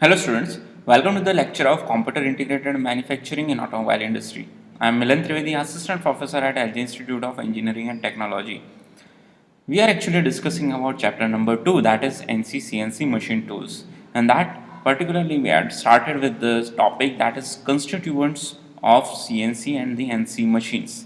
Hello students, welcome to the lecture of Computer Integrated Manufacturing in Automobile Industry. I am Milan Trivedi, Assistant Professor at LG Institute of Engineering and Technology. We are actually discussing about chapter number 2, that is NC CNC machine tools, and that particularly we had started with the topic that is constituents of CNC and the NC machines.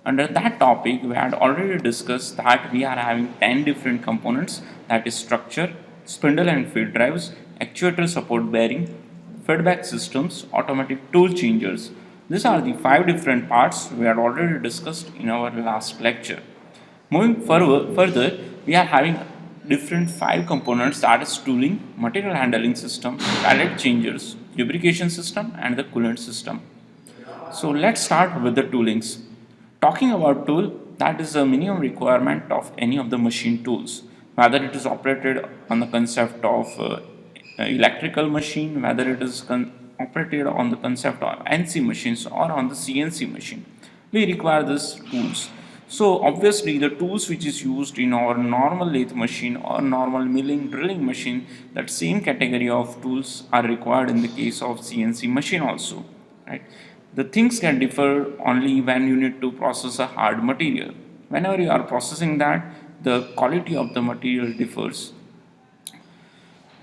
Under that topic we had already discussed that we are having 10 different components, that is structure, spindle and feed drives, actuator support bearing, feedback systems, automatic tool changers. These are the 5 different parts we had already discussed in our last lecture. Moving further, we are having different 5 components, that is tooling, material handling system, pallet changers, lubrication system and the coolant system. So let's start with the toolings. Talking about tool, that is a minimum requirement of any of the machine tools, whether it is operated on the concept of electrical machine, whether it is operated on the concept of NC machines or on the CNC machine. We require these tools. So obviously the tools which is used in our normal lathe machine or normal milling drilling machine, that same category of tools are required in the case of CNC machine also, right? The things can differ only when you need to process a hard material. Whenever you are processing that, the quality of the material differs.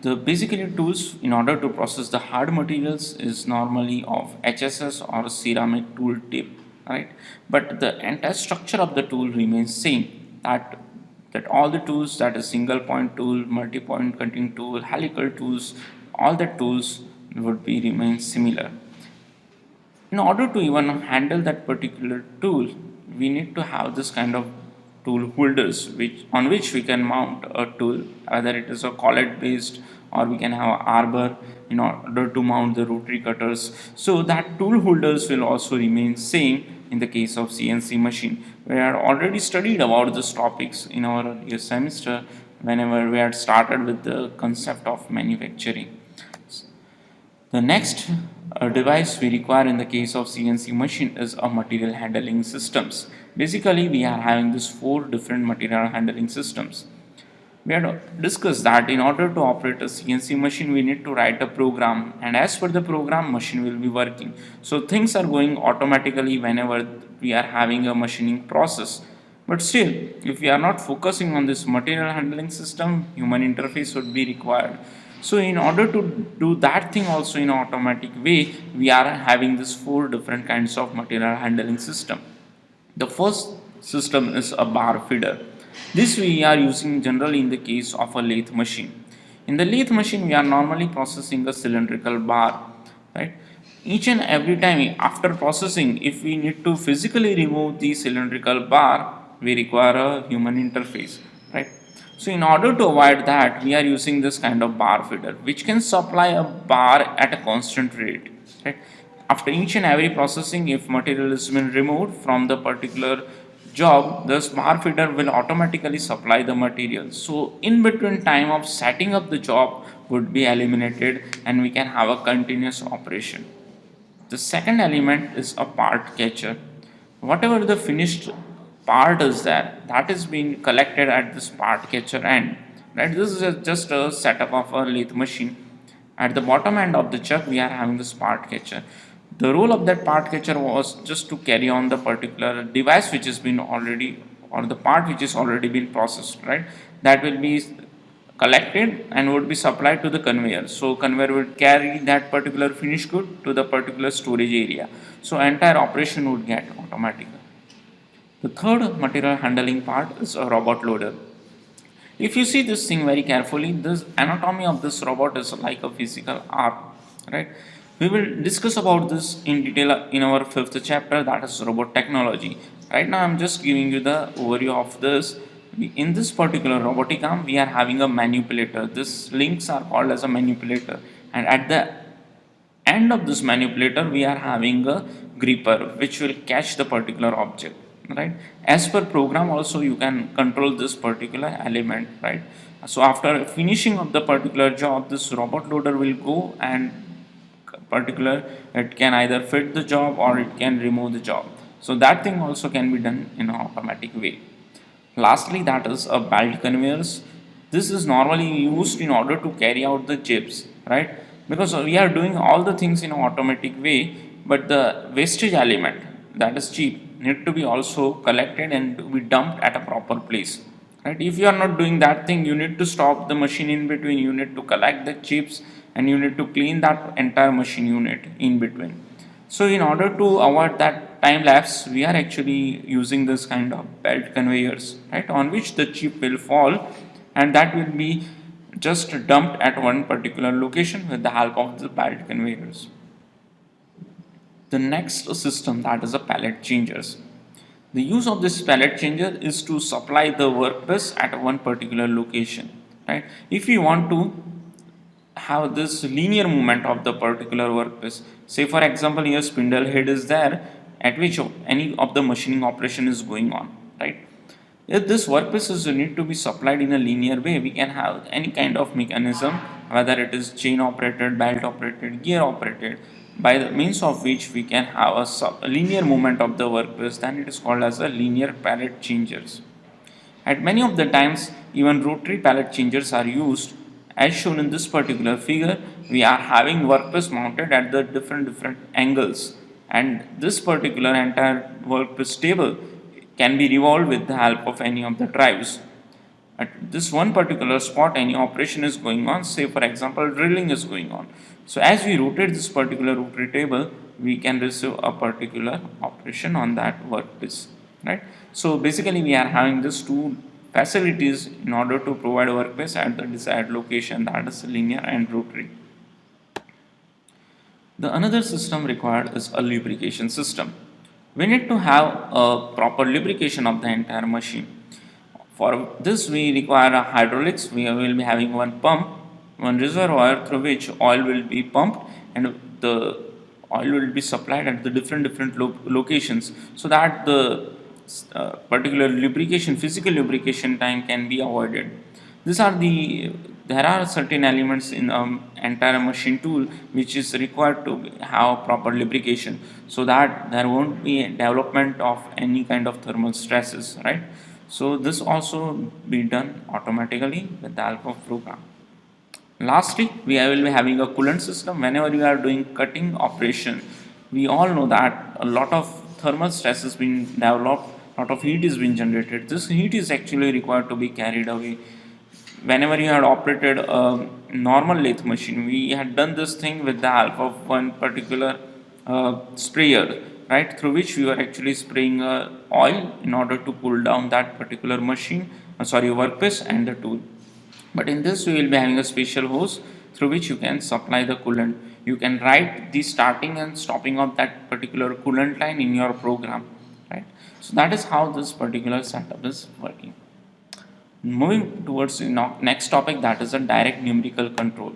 The basically tools in order to process the hard materials is normally of HSS or ceramic tool tip, right? But the entire structure of the tool remains same. That all the tools, that is single point tool, multi point cutting tool, helical tools, all the tools would be remain similar. In order to even handle that particular tool, we need to have this kind of tool holders on which we can mount a tool, whether it is a collet based or we can have an arbor in order to mount the rotary cutters. So that tool holders will also remain same in the case of CNC machine. We had already studied about these topics in our earlier semester whenever we had started with the concept of manufacturing. The next device we require in the case of CNC machine is a material handling systems. Basically, we are having these 4 different material handling systems. We had discussed that in order to operate a CNC machine, we need to write a program, and as per the program, machine will be working. So things are going automatically whenever we are having a machining process. But still, if we are not focusing on this material handling system, human interface would be required. So in order to do that thing also in automatic way, we are having this 4 different kinds of material handling system. The first system is a bar feeder. This we are using generally in the case of a lathe machine. In the lathe machine, we are normally processing a cylindrical bar, right? Each and every time after processing, if we need to physically remove the cylindrical bar, we require a human interface, right? So in order to avoid that, we are using this kind of bar feeder, which can supply a bar at a constant rate, right? After each and every processing, if material has been removed from the particular job, this bar feeder will automatically supply the material. So in between time of setting up the job would be eliminated and we can have a continuous operation. The second element is a part catcher. Whatever the finished part is there, that is being collected at this part catcher end. Right? This is just a setup of a lathe machine. At the bottom end of the chuck, we are having this part catcher. The role of that part catcher was just to carry on the particular device which has been already, or the part which is already been processed, right? That will be collected and would be supplied to the conveyor. So conveyor would carry that particular finished good to the particular storage area. So entire operation would get automatic. The third material handling part is a robot loader. If you see this thing very carefully, this anatomy of this robot is like a physical arm, right? We will discuss about this in detail in our 5th chapter, that is robot technology. Right now I'm just giving you the overview of this. In this particular robotic arm, we are having a manipulator. These links are called as a manipulator, and at the end of this manipulator we are having a gripper which will catch the particular object, right? As per program also you can control this particular element, right? So after finishing of the particular job, this robot loader will go and particular, it can either fit the job or it can remove the job. So that thing also can be done in an automatic way. Lastly, that is a belt conveyors. This is normally used in order to carry out the chips, right? because we are doing all the things in an automatic way, but the wastage element that is cheap need to be also collected and to be dumped at a proper place, right? If you are not doing that thing, you need to stop the machine in between, you need to collect the chips, and you need to clean that entire machine unit in between. So in order to avoid that time lapse, we are actually using this kind of belt conveyors, right, on which the chip will fall, and that will be just dumped at one particular location with the help of the belt conveyors. The next system, that is a pallet changers. The use of this pallet changer is to supply the workpiece at one particular location, right? If we want to have this linear movement of the particular workpiece, say for example here spindle head is there at which any of the machining operation is going on, right? If this workpiece is need to be supplied in a linear way, we can have any kind of mechanism, whether it is chain operated, belt operated, gear operated, by the means of which we can have a linear movement of the workpiece, then it is called as a linear pallet changers. At many of the times, even rotary pallet changers are used. As shown in this particular figure, we are having workpiece mounted at the different angles, and this particular entire workpiece table can be revolved with the help of any of the drives. At this one particular spot, any operation is going on, say for example drilling is going on. So as we rotate this particular rotary table, we can receive a particular operation on that workpiece, right? So basically we are having these two facilities in order to provide workpiece at the desired location, that is linear and rotary. The another system required is a lubrication system. We need to have a proper lubrication of the entire machine. For this we require a hydraulics. We will be having one pump, one reservoir through which oil will be pumped, and the oil will be supplied at the different locations, so that the particular lubrication, physical lubrication time can be avoided. These are the There are certain elements in entire machine tool which is required to have proper lubrication, so that there won't be development of any kind of thermal stresses, right? So this also be done automatically with the help of program. Lastly, we will be having a coolant system. Whenever you are doing cutting operation, we all know that a lot of thermal stress is being developed, lot of heat is being generated. This heat is actually required to be carried away. Whenever you had operated a normal lathe machine, we had done this thing with the help of one particular sprayer, right, through which we were actually spraying oil in order to cool down that particular machine, workpiece and the tool. But in this we will be having a special hose through which you can supply the coolant. You can write the starting and stopping of that particular coolant line in your program, right? So that is how this particular setup is working. Moving towards the next topic, that is a direct numerical control.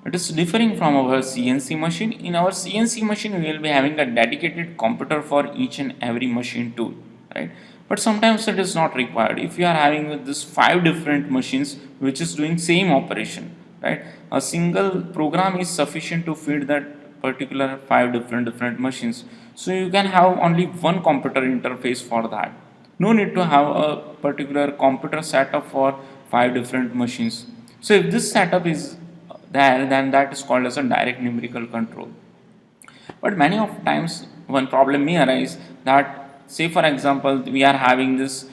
It is differing from our CNC machine. In our CNC machine, we will be having a dedicated computer for each and every machine tool, right? But sometimes it is not required. If you are having with this 5 different machines which is doing same operation, right? A single program is sufficient to feed that particular 5 different machines. So you can have only one computer interface for that. No need to have a particular computer setup for 5 different machines. So if this setup is there, then that is called as a direct numerical control. But many of times one problem may arise that, say for example, we are having this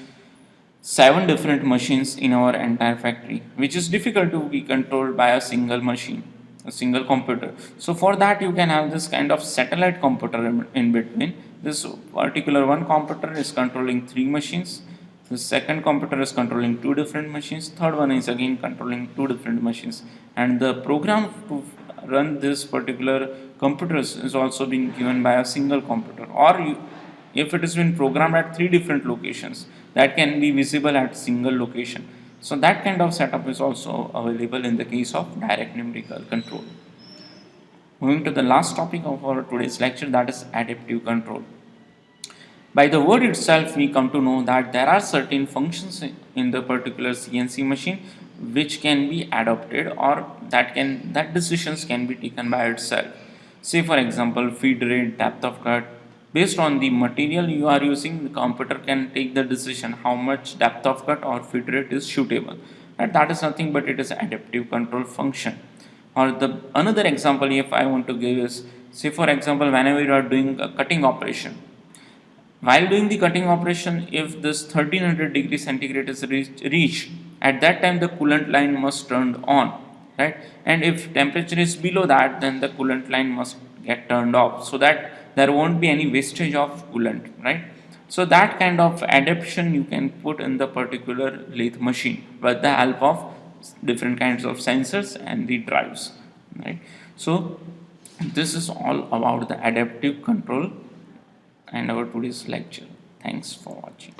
7 different machines in our entire factory, which is difficult to be controlled by a single machine, a single computer. So for that you can have this kind of satellite computer in between. This particular one computer is controlling 3 machines. The second computer is controlling 2 different machines. Third one is again controlling 2 different machines. And the program to run this particular computers is also being given by a single computer. Or if it has been programmed at 3 different locations, that can be visible at single location. So that kind of setup is also available in the case of direct numerical control. Moving to the last topic of our today's lecture, that is adaptive control. By the word itself, we come to know that there are certain functions in the particular CNC machine which can be adopted, or that decisions can be taken by itself. Say for example, feed rate, depth of cut. Based on the material you are using, the computer can take the decision how much depth of cut or feed rate is suitable. And that is nothing but it is adaptive control function. Or the another example if I want to give is, say for example, whenever you are doing a cutting operation, while doing the cutting operation, if this 1300 degree centigrade is reached, at that time the coolant line must turned on, right? And if temperature is below that, then the coolant line must get turned off, so that there won't be any wastage of coolant, right? So that kind of adaptation you can put in the particular lathe machine with the help of different kinds of sensors and the drives, right? So this is all about the adaptive control and our today's lecture. Thanks for watching.